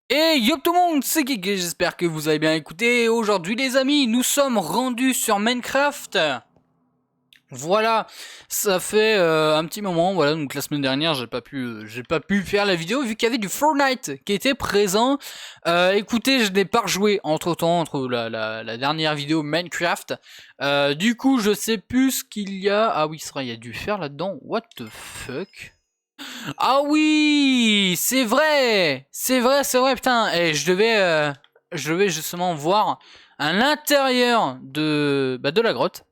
Et yo tout le monde, c'est Kiki, j'espère que vous avez bien écouté. Aujourd'hui les amis, nous sommes rendus sur Minecraft. Voilà, ça fait un petit moment, voilà, donc la semaine dernière j'ai pas pu faire la vidéo vu qu'il y avait du Fortnite qui était présent. Écoutez, je n'ai pas rejoué entre temps, entre la dernière vidéo Minecraft. Du coup, je sais plus ce qu'il y a. Ah oui, il y a du fer là-dedans, what the fuck. Ah oui, c'est vrai, putain. Et je devais justement voir à l'intérieur de la grotte.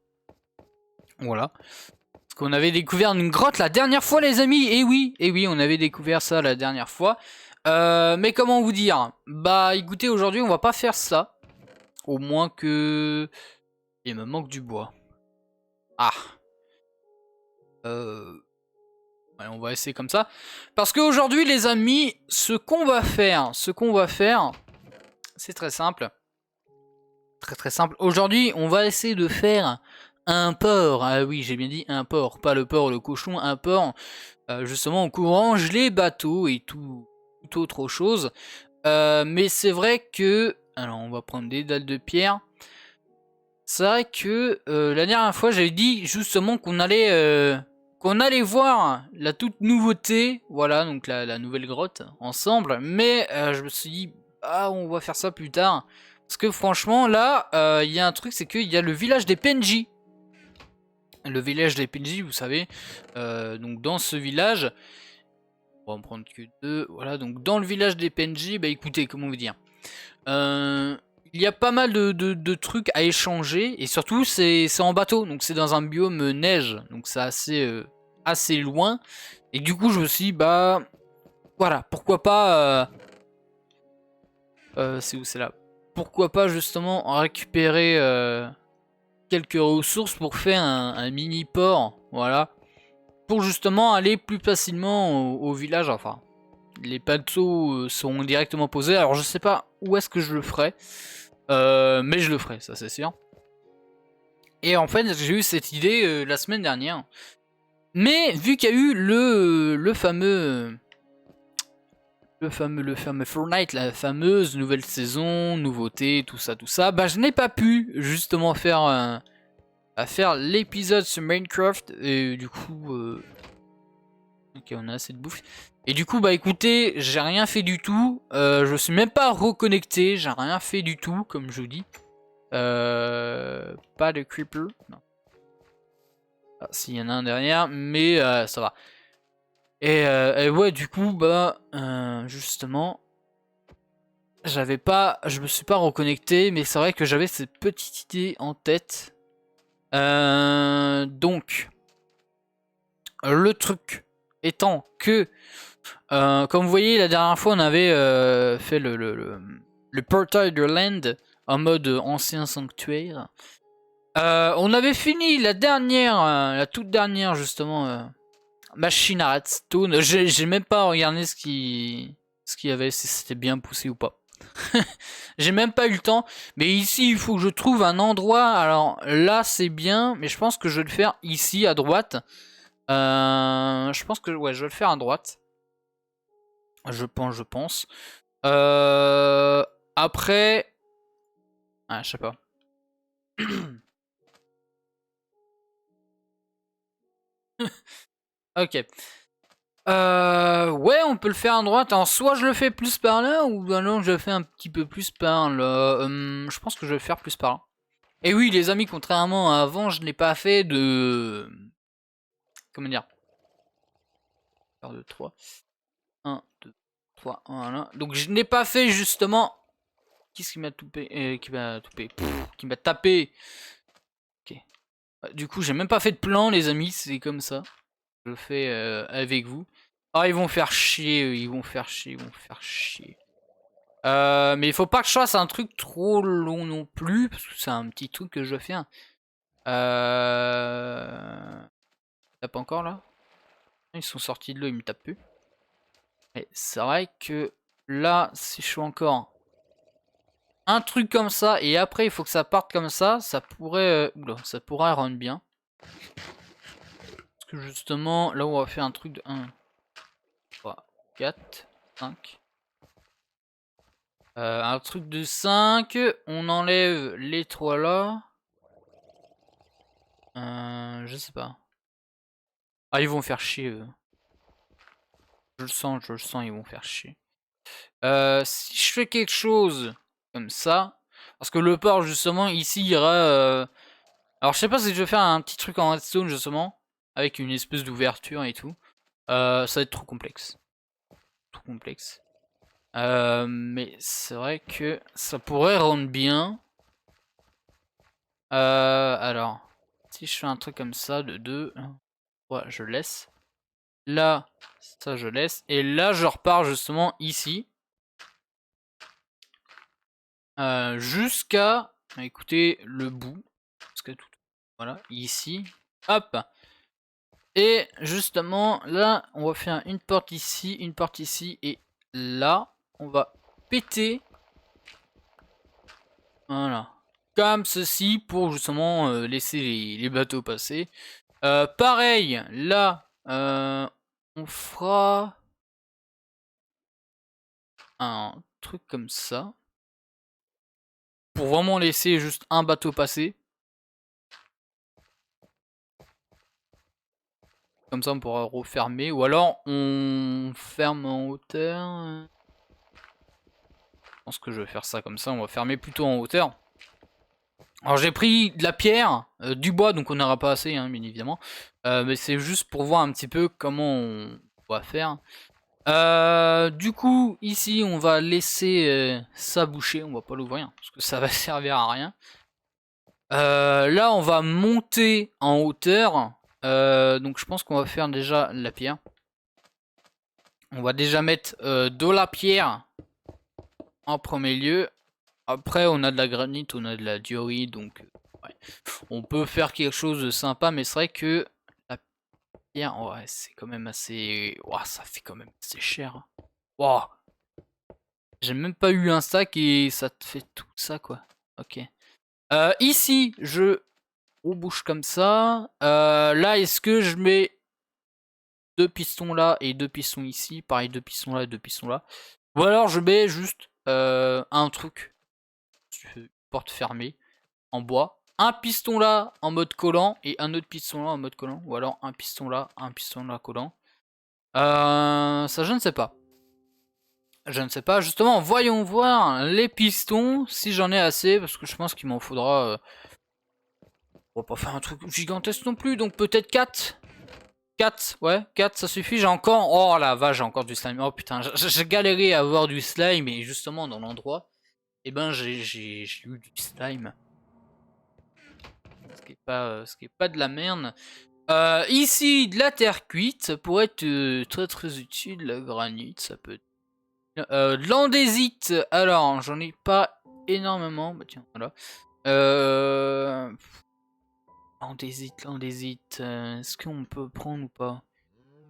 Voilà. Parce qu'on avait découvert une grotte la dernière fois, les amis. Et oui, on avait découvert ça la dernière fois. Mais comment vous dire? Bah, écoutez, aujourd'hui, on va pas faire ça. Au moins que il me manque du bois. Ah. Ouais, on va essayer comme ça. Parce qu'aujourd'hui, les amis, ce qu'on va faire, c'est très simple. Très très simple. Aujourd'hui, on va essayer de faire un porc. Ah oui, j'ai bien dit un porc, pas le porc, le cochon, un porc. Justement, on range les bateaux et tout autre chose. Mais c'est vrai que... Alors, on va prendre des dalles de pierre. C'est vrai que la dernière fois, j'avais dit justement qu'on allait voir la toute nouveauté, voilà, donc la nouvelle grotte ensemble. Mais je me suis dit, ah, on va faire ça plus tard. Parce que franchement, là, il y a un truc, c'est qu'il y a le village des PNJ. Le village des PNJ, vous savez. Donc dans ce village, on va en prendre que deux. Voilà, donc dans le village des PNJ, bah écoutez, comment vous dire. Il y a pas mal de trucs à échanger et surtout c'est en bateau, donc c'est dans un biome neige, donc c'est assez loin. Et du coup je me suis dit, bah voilà, pourquoi pas, c'est où c'est là, pourquoi pas justement récupérer quelques ressources pour faire un mini port, voilà, pour justement aller plus facilement au village, enfin. Les bateaux seront directement posés. Alors je sais pas où est-ce que je le ferai. Mais je le ferai, ça c'est sûr. Et en fait, j'ai eu cette idée la semaine dernière. Mais vu qu'il y a eu le fameux Fortnite, la fameuse nouvelle saison, nouveauté, tout ça, bah je n'ai pas pu justement faire l'épisode sur Minecraft. Et du coup, ok, on a assez de bouffe. Et du coup, bah écoutez, j'ai rien fait du tout. Je suis même pas reconnecté, j'ai rien fait du tout, comme je vous dis. Pas de creeper, non. Ah, s'il y en a un derrière, mais ça va. Et ouais, du coup, bah, justement, je me suis pas reconnecté, mais c'est vrai que j'avais cette petite idée en tête. Donc, le truc étant que, comme vous voyez, la dernière fois, on avait fait le portail de land en mode ancien sanctuaire. On avait fini la toute dernière justement machine à redstone. J'ai même pas regardé ce qu'il y avait, si c'était bien poussé ou pas. J'ai même pas eu le temps. Mais ici, il faut que je trouve un endroit. Alors là, c'est bien, mais je pense que je vais le faire ici à droite. Je pense que ouais, je vais le faire à droite. Je pense. Euh, Après, ah, je sais pas. Ok. Ouais, on peut le faire à droite. Alors, soit je le fais plus par là, ou alors je le fais un petit peu plus par là. Je pense que je vais le faire plus par là. Et oui, les amis, contrairement à avant, je n'ai pas fait de... Comment dire? Faire de 3. 1, 2, 3, 1, donc je n'ai pas fait justement... Qu'est-ce qui m'a toupé qui m'a toupé qui m'a tapé. Ok. Du coup, j'ai même pas fait de plan, les amis, c'est comme ça. Je le fais avec vous. Ah, ils vont faire chier, ils vont faire chier, ils vont faire chier. Mais il faut pas que je fasse un truc trop long non plus, parce que c'est un petit truc que je fais. Tape encore là? Ils sont sortis de l'eau, ils me tapent plus. Mais c'est vrai que là, si je fais encore un truc comme ça, et après il faut que ça parte comme ça pourrait... oula, ça pourrait rendre bien. Parce que justement, là on va faire un truc de 1, 3, 4, 5. Un truc de 5. On enlève les 3 là. Je sais pas. Ah, ils vont faire chier eux. Je le sens, ils vont faire chier. Si je fais quelque chose comme ça, parce que le port justement ici ira... Alors je sais pas si je vais faire un petit truc en redstone justement, avec une espèce d'ouverture et tout. Ça va être trop complexe. Trop complexe. Mais c'est vrai que ça pourrait rendre bien. Alors, si je fais un truc comme ça de 2, ouais, je laisse. Là, ça je laisse. Et là, je repars justement ici. Jusqu'à, écoutez, le bout. Jusqu'à tout. Voilà, ici. Hop. Et justement, là, on va faire une porte ici. Et là, on va péter. Voilà. Comme ceci pour justement laisser les bateaux passer. Pareil, là, on fera un truc comme ça. Pour vraiment laisser juste un bateau passer. Comme ça on pourra refermer. Ou alors on ferme en hauteur. Je pense que je vais faire ça comme ça. On va fermer plutôt en hauteur. Alors j'ai pris de la pierre, du bois, donc on n'aura pas assez, hein, bien évidemment. Mais c'est juste pour voir un petit peu comment on va faire. Du coup, ici, on va laisser ça boucher. On va pas l'ouvrir, parce que ça va servir à rien. Là, on va monter en hauteur. Donc je pense qu'on va faire déjà la pierre. On va déjà mettre de la pierre en premier lieu. Après, on a de la granite, on a de la diorite, donc ouais. On peut faire quelque chose de sympa, mais c'est vrai que la pierre, ouais, c'est quand même assez... Wow, ça fait quand même assez cher. Wow. J'ai même pas eu un stack et ça te fait tout ça, quoi. Ok. Ici, je rebouche comme ça. Là, est-ce que je mets 2 pistons là et 2 pistons ici? Pareil, 2 pistons là et 2 pistons là. Ou alors, je mets juste un truc. Porte fermée en bois. Un piston là en mode collant et un autre piston là en mode collant. Ou alors un piston là collant. Ça, je ne sais pas. Je ne sais pas. Justement, voyons voir les pistons si j'en ai assez. Parce que je pense qu'il m'en faudra... On va pas faire un truc gigantesque non plus. Donc peut-être 4. 4, ouais, 4 ça suffit. J'ai encore... Oh la vache, j'ai encore du slime. Oh putain, j'ai galéré à avoir du slime. Et justement dans l'endroit, et ben j'ai eu du slime. Ce qui est pas de la merde. Ici, de la terre cuite, ça pourrait être très très utile. La granite, ça peut être... de l'andésite, alors j'en ai pas énormément. Bah tiens, voilà. L'andésite, est-ce qu'on peut prendre ou pas?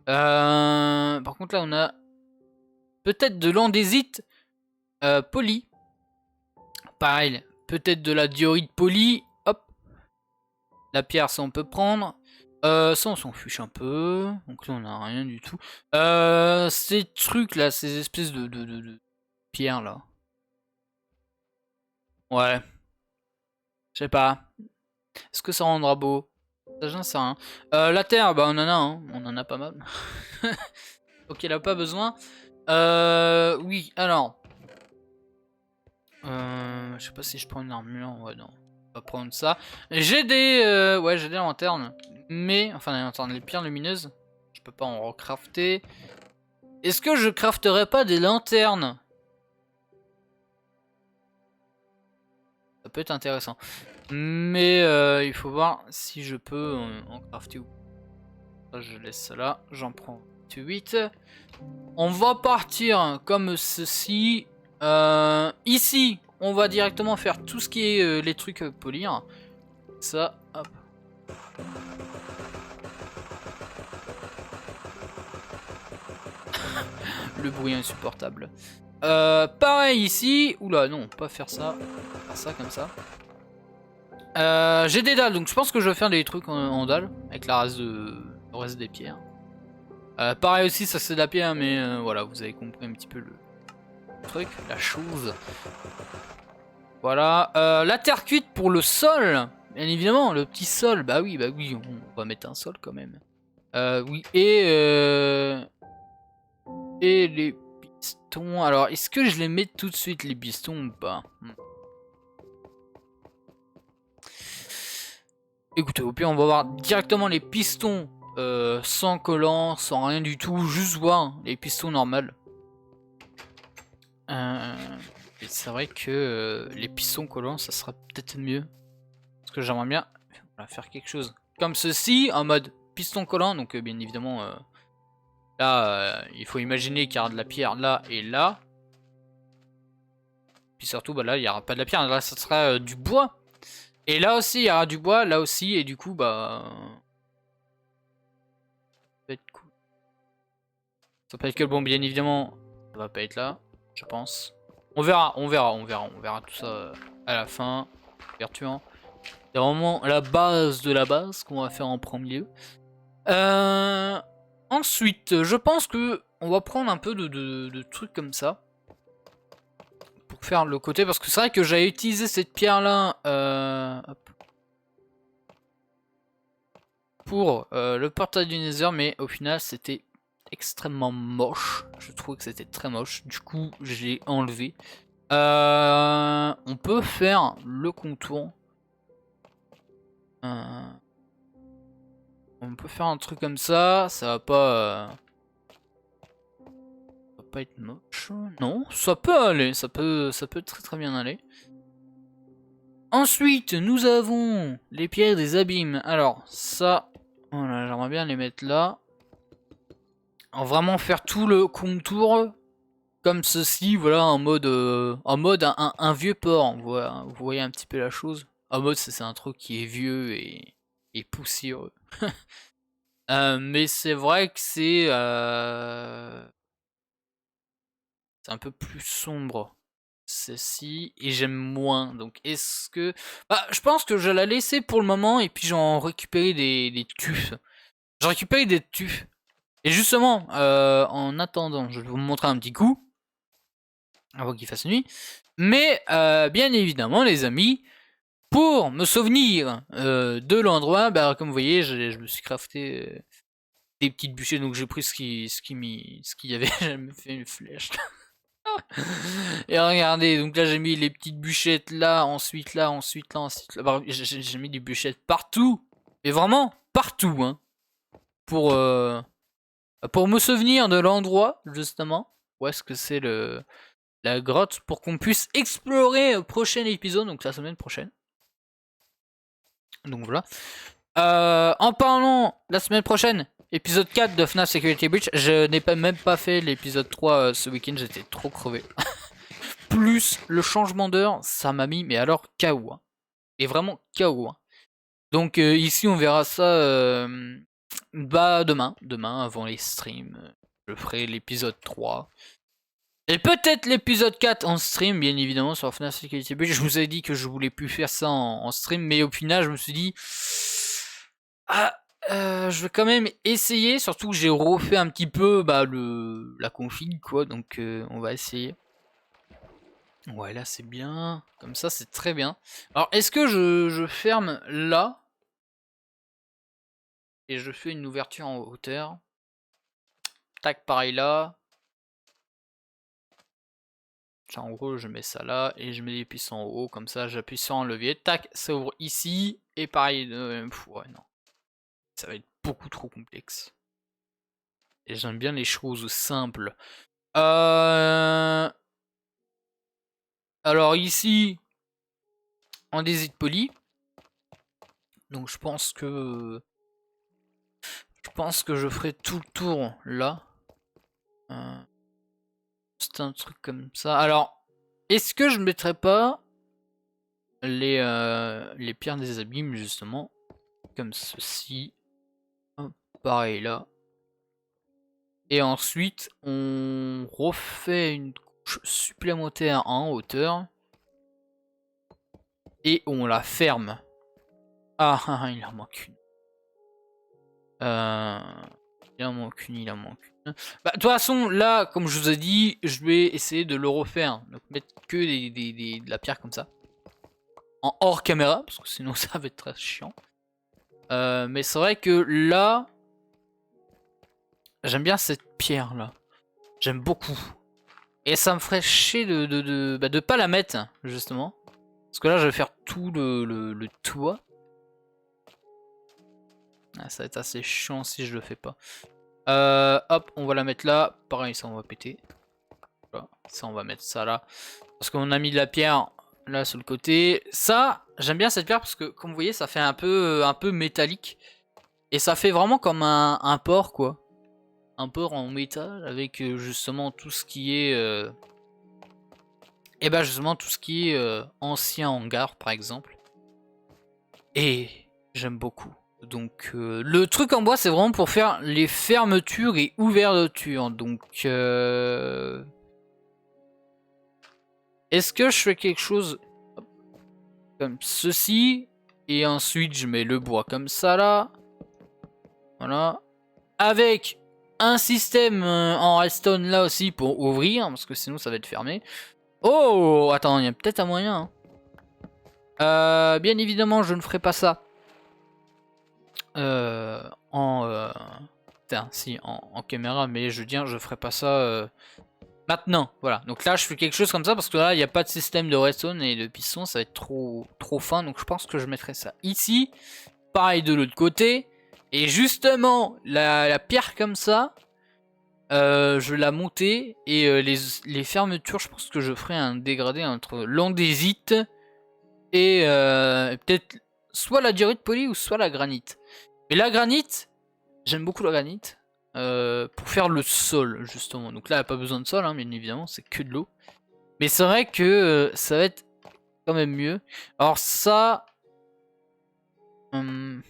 Par contre là on a peut-être de l'andésite poli. Pareil, peut-être de la diorite polie. Hop. La pierre, ça on peut prendre. Ça on s'en fiche un peu. Donc là on a rien du tout. Ces trucs là, ces espèces de pierres là. Ouais. Je sais pas. Est-ce que ça rendra beau? Ça j'en sais rien. La terre, bah on en a, hein. On en a pas mal. Donc il a pas besoin. Oui, alors. Je sais pas si je prends une armure. Ouais, non. On va prendre ça. J'ai des... ouais, j'ai des lanternes. Mais... Enfin, des lanternes, les pierres lumineuses. Je peux pas en recrafter. Est-ce que je crafterais pas des lanternes? Ça peut être intéressant. Mais il faut voir si je peux en crafter ou pas. Je laisse ça là. J'en prends 8. On va partir comme ceci. Ici, on va directement faire tout ce qui est les trucs polir. Ça, hop. Le bruit insupportable. Pareil ici. Oula, non, pas faire ça. Faire ça comme ça. J'ai des dalles, donc je pense que je vais faire des trucs en dalles. Avec la race le reste des pierres. Pareil aussi, ça c'est de la pierre, mais voilà, vous avez compris un petit peu truc, la chose. Voilà, la terre cuite pour le sol. Bien évidemment, le petit sol. Bah oui, on va mettre un sol quand même. Oui, et les pistons. Alors, est-ce que je les mets tout de suite, les pistons, ou pas? Écoutez, au pire, on va voir directement les pistons sans collant, sans rien du tout. Juste voir les pistons normales. Et c'est vrai que les pistons collants, ça sera peut-être mieux. Parce que j'aimerais bien faire quelque chose comme ceci, en mode piston collant. Donc, bien évidemment, là, il faut imaginer qu'il y aura de la pierre là et là. Puis surtout, bah, là, il n'y aura pas de la pierre. Là, ça sera du bois. Et là aussi, il y aura du bois, là aussi, et du coup, bah... Ça va être cool. Ça peut être que bon, bien évidemment, ça va pas être là, je pense. On verra tout ça à la fin. Vertuant. C'est vraiment la base de la base qu'on va faire en premier lieu. Ensuite, je pense que on va prendre un peu de trucs comme ça. Pour faire le côté, parce que c'est vrai que j'avais utilisé cette pierre-là. Hop. Pour le portail du Nether, mais au final c'était extrêmement moche. Je trouvais que c'était très moche, du coup j'ai enlevé. On peut faire le contour. On peut faire un truc comme ça va pas être moche. Non, ça peut aller, ça peut très très bien aller. Ensuite, nous avons les pierres des abîmes. Alors ça, voilà, j'aimerais bien les mettre là. Vraiment faire tout le contour comme ceci, voilà, en mode un vieux port. Voilà, vous voyez un petit peu la chose. En mode c'est un truc qui est vieux et poussiéreux. Mais c'est vrai que c'est un peu plus sombre ceci et j'aime moins. Donc est-ce que... Bah, je pense que je vais la laisser pour le moment et puis j'en récupérer des tufs. J'en récupérer des tufs. Et justement, en attendant, je vais vous montrer un petit coup. Avant qu'il fasse nuit. Mais bien évidemment les amis, pour me souvenir de l'endroit, bah, comme vous voyez, je me suis crafté des petites bûchées, donc j'ai pris ce qu'il y avait, j'ai me fait une flèche. Et regardez, donc là j'ai mis les petites bûchettes là, ensuite là, ensuite là, ensuite là. Bah, j'ai mis des bûchettes partout, et vraiment partout, hein, pour me souvenir de l'endroit justement où est-ce que c'est la grotte pour qu'on puisse explorer au prochain épisode, donc la semaine prochaine. Donc voilà. En parlant la semaine prochaine, épisode 4 de FNAF Security Breach, je n'ai même pas fait l'épisode 3 ce week-end, j'étais trop crevé. Plus le changement d'heure, ça m'a mis, mais alors KO. Hein. Et vraiment KO. Hein. Donc ici on verra ça bah demain avant les streams. Je ferai l'épisode 3. Et peut-être l'épisode 4 en stream, bien évidemment, sur FNAF Security Breach. Je vous ai dit que je voulais plus faire ça en stream, mais au final, je me suis dit... Ah, je vais quand même essayer, surtout que j'ai refait un petit peu bah, la config, quoi, donc on va essayer. Ouais, là, c'est bien. Comme ça, c'est très bien. Alors, est-ce que je ferme là et je fais une ouverture en hauteur? Tac, pareil là. En gros, je mets ça là et je mets les pistons en haut, comme ça j'appuie sur un levier, tac, ça ouvre ici, et pareil, ouais, non. Ça va être beaucoup trop complexe. Et j'aime bien les choses simples. Alors ici, on désite poli. Donc je pense que je ferai tout le tour là. C'est un truc comme ça. Alors, est-ce que je mettrais pas les pierres des abîmes justement comme ceci? Hop, pareil là. Et ensuite, on refait une couche supplémentaire en hauteur. Et on la ferme. Ah, il en manque une. Il en manque une, il en manque une. Bah, de toute façon, là, comme je vous ai dit, je vais essayer de le refaire. Donc mettre que de la pierre comme ça. En hors caméra, parce que sinon ça va être très chiant. Mais c'est vrai que là, j'aime bien cette pierre là. J'aime beaucoup. Et ça me ferait chier de pas la mettre, justement. Parce que là, je vais faire tout le toit. Ah, ça va être assez chiant si je le fais pas. Hop, on va la mettre là. Pareil, ça on va péter. Voilà. Ça on va mettre ça là. Parce qu'on a mis de la pierre là sur le côté. Ça, j'aime bien cette pierre parce que comme vous voyez, ça fait un peu métallique. Et ça fait vraiment comme un port quoi. Un port en métal avec justement tout ce qui est... et bah justement tout ce qui est ancien hangar par exemple. Et j'aime beaucoup. Donc le truc en bois c'est vraiment pour faire les fermetures et ouvertures. Donc est-ce que je fais quelque chose comme ceci et ensuite je mets le bois comme ça là. Voilà. Avec un système en redstone là aussi pour ouvrir parce que sinon ça va être fermé. Oh attends, il y a peut-être un moyen. Bien évidemment je ne ferai pas ça. Putain, si, en caméra, mais je veux dire, je ferai pas ça maintenant. Voilà, donc là, je fais quelque chose comme ça parce que là, il n'y a pas de système de redstone et de piston, ça va être trop fin. Donc, je pense que je mettrai ça ici. Pareil de l'autre côté. Et justement, la pierre comme ça, je vais la monter. Et les fermetures, je pense que je ferai un dégradé entre l'andésite et peut-être soit la diorite polie ou soit la granite. Mais la granite, j'aime beaucoup la granite pour faire le sol justement. Donc là, il n'y a pas besoin de sol, hein, bien évidemment, c'est que de l'eau. Mais c'est vrai que ça va être quand même mieux. Alors ça... je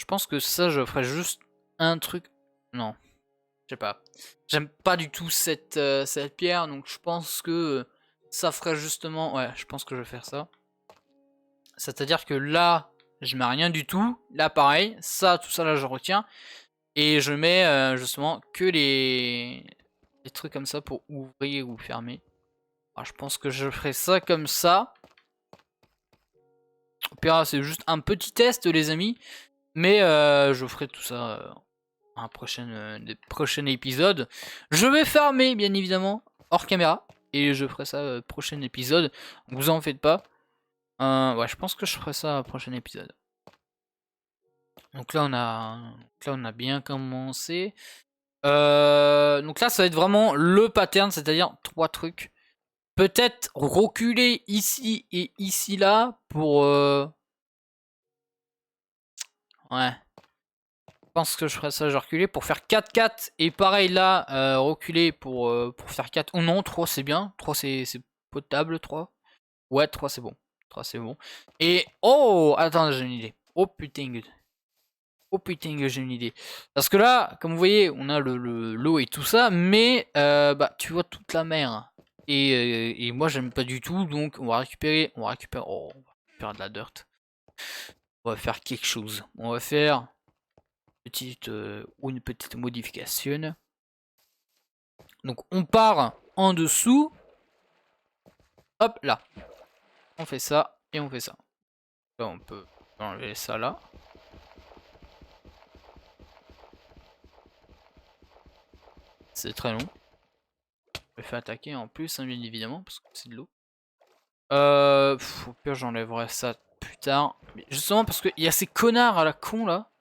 pense que ça, je ferais juste un truc... Non, je sais pas. J'aime pas du tout cette pierre, donc je pense que ça ferait justement... Ouais, je pense que je vais faire ça. C'est-à-dire que là, je mets rien du tout. Là, pareil, ça, tout ça, là, je retiens. Et je mets justement que les trucs comme ça pour ouvrir ou fermer. Alors, je pense que je ferai ça comme ça. Au pire, c'est juste un petit test, les amis. Mais je ferai tout ça un prochain épisode. Je vais farmer, bien évidemment, hors caméra. Et je ferai ça prochain épisode. Donc, vous en faites pas. Ouais, je pense que je ferai ça prochain épisode. Donc là, on a bien commencé. Donc là, ça va être vraiment le pattern, c'est-à-dire 3 trucs. Peut-être reculer ici et ici là pour... Ouais. Je pense que je ferais ça, je vais reculer pour faire 4-4. Et pareil là, reculer pour faire 4. Ou non, 3 c'est bien. 3 c'est potable, 3. Ouais, 3 c'est bon. 3 c'est bon. Et... Oh, attends, j'ai une idée. Oh putain. Oh putain, j'ai une idée. Parce que là, comme vous voyez, on a l'eau et tout ça, mais bah tu vois toute la mer. Et moi j'aime pas du tout, donc on va récupérer. Oh, on va récupérer de la dirt. On va faire quelque chose. On va faire une petite modification. Donc on part en dessous. Hop là. On fait ça et on fait ça. Là, on peut enlever ça là. C'est très long. Je me fais attaquer en plus, hein, bien évidemment, parce que c'est de l'eau. Au pire, j'enlèverai ça plus tard. Mais justement, parce qu'il y a ces connards à la con là.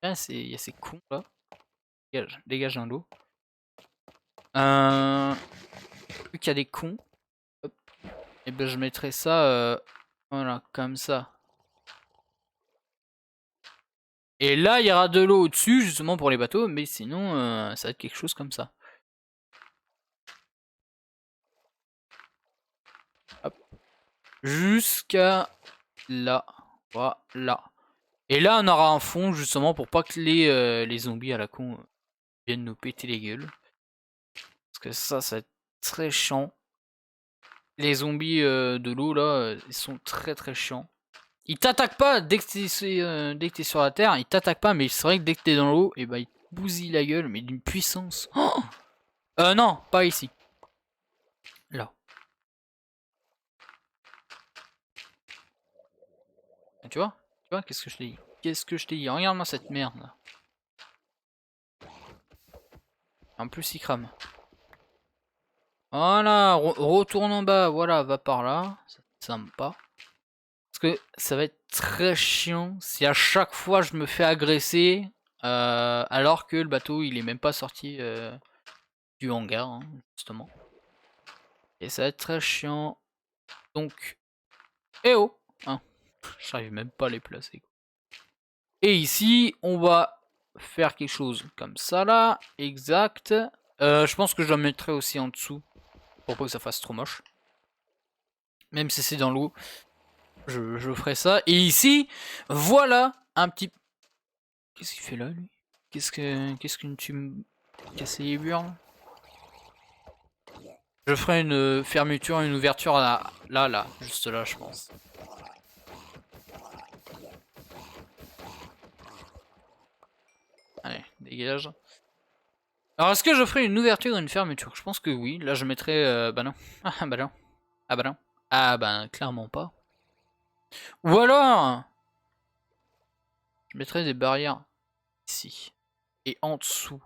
Il y a ces cons là. Dégage un lot. Vu qu'il y a des cons. Hop. Et ben, je mettrai ça. Voilà, comme ça. Et là, il y aura de l'eau au-dessus, justement pour les bateaux. Mais sinon, ça va être quelque chose comme ça. Jusqu'à là. Voilà. Et là, on aura un fond, justement, pour pas que les zombies à la con viennent nous péter les gueules. Parce que ça va être très chiant. Les zombies de l'eau, là, ils sont très chiants. Il t'attaque pas dès que t'es sur la terre, il t'attaque pas, mais c'est vrai que dès que t'es dans l'eau, et bah il te bousille la gueule, mais d'une puissance. Oh non, pas ici. Là. Tu vois? Tu vois, qu'est-ce que je t'ai dit? Qu'est-ce que je t'ai dit? Regarde-moi cette merde là. En plus, il crame. Voilà, retourne en bas, voilà, va par là. Ça me pas. Parce que ça va être très chiant si à chaque fois je me fais agresser alors que le bateau il est même pas sorti du hangar, hein, justement. Et ça va être très chiant. Donc, eh oh hein, j'arrive même pas à les placer. Et ici, on va faire quelque chose comme ça là, exact. Je pense que je la mettrai aussi en dessous pour pas que ça fasse trop moche. Même si c'est dans l'eau, je ferai ça. Et ici, voilà un petit... Qu'est-ce qu'il fait là, lui? Qu'est-ce que tu me casses les burnes? Je ferai une fermeture, une ouverture là, juste là, je pense. Allez, dégage. Alors, est-ce que je ferai une ouverture ou une fermeture? Je pense que oui. Là, je mettrai... bah non. Ah bah non. Ah bah non. Ah bah clairement pas. Ou alors... Je mettrai des barrières ici. Et en dessous.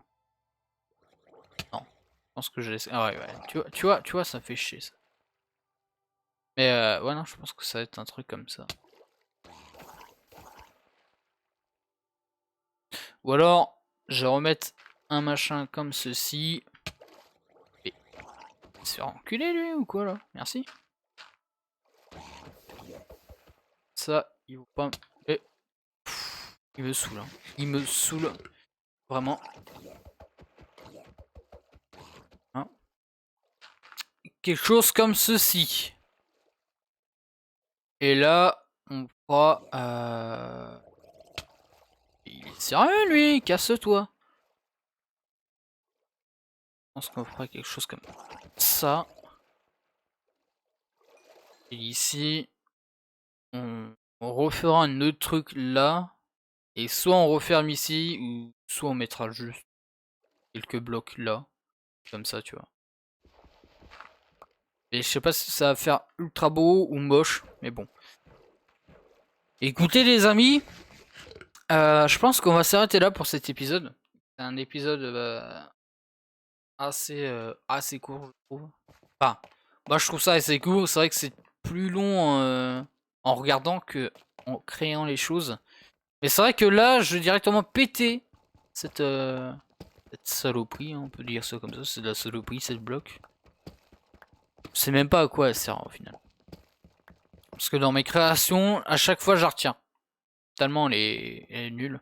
Non. Je pense que je laisse... Ah ouais. Tu vois, ça fait chier, ça. Mais ouais, non, je pense que ça va être un truc comme ça. Ou alors, je vais remettre un machin comme ceci. Et... Il se fait enculer, lui, ou quoi, là? Merci. Ça, il vaut pas... Et... il me saoule, hein. Il me saoule. Vraiment. Hein, quelque chose comme ceci. Et là, on fera... Il est sérieux, lui? Casse-toi. Je pense qu'on fera quelque chose comme ça. Et ici, on refera un autre truc là. Et soit on referme ici, ou soit on mettra juste quelques blocs là. Comme ça, tu vois. Et je sais pas si ça va faire ultra beau ou moche, mais bon. Écoutez les amis, je pense qu'on va s'arrêter là pour cet épisode. C'est un épisode assez court, je trouve. Enfin, moi je trouve ça assez court. C'est vrai que c'est plus long en regardant que en créant les choses. Mais c'est vrai que là, je vais directement péter cette saloperie, hein, on peut dire ça comme ça. C'est de la saloperie, cette bloc. Je sais même pas à quoi elle sert au final. Parce que dans mes créations, à chaque fois, je la retiens. Tellement elle est nulle.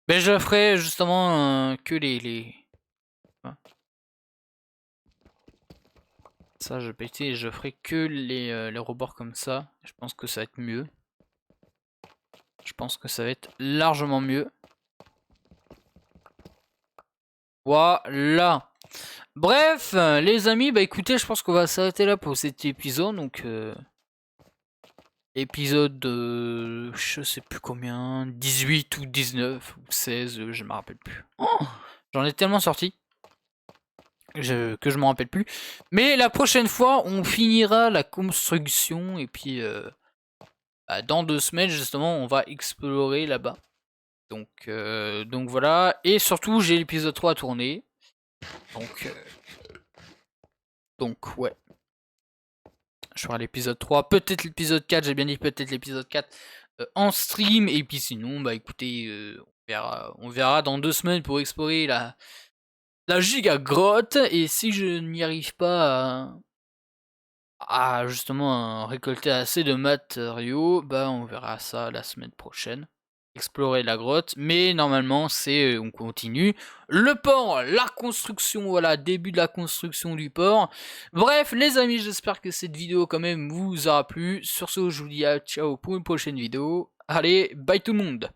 Mais je ferai justement que les... Ça, je pétais et je ferai que les rebords comme ça. Je pense que ça va être mieux. Je pense que ça va être largement mieux. Voilà. Bref, les amis, bah écoutez, je pense qu'on va s'arrêter là pour cet épisode. Donc, épisode je sais plus combien, 18 ou 19 ou 16, je me rappelle plus. Oh, j'en ai tellement sorti que je m'en rappelle plus. Mais la prochaine fois, on finira la construction et puis bah, dans 2 semaines justement, on va explorer là-bas. Donc voilà. Et surtout, j'ai l'épisode 3 à tourner. Donc ouais. Je ferai l'épisode 3, peut-être l'épisode 4, j'ai bien dit peut-être l'épisode 4 en stream. Et puis sinon, bah écoutez, on verra dans 2 semaines pour explorer la giga grotte. Et si je n'y arrive pas à justement récolter assez de matériaux, bah on verra ça la semaine prochaine. Explorer la grotte, mais normalement c'est on continue le port, la construction, voilà, début de la construction du port. Bref les amis, j'espère que cette vidéo quand même vous aura plu. Sur ce, je vous dis à ciao pour une prochaine vidéo. Allez, bye tout le monde.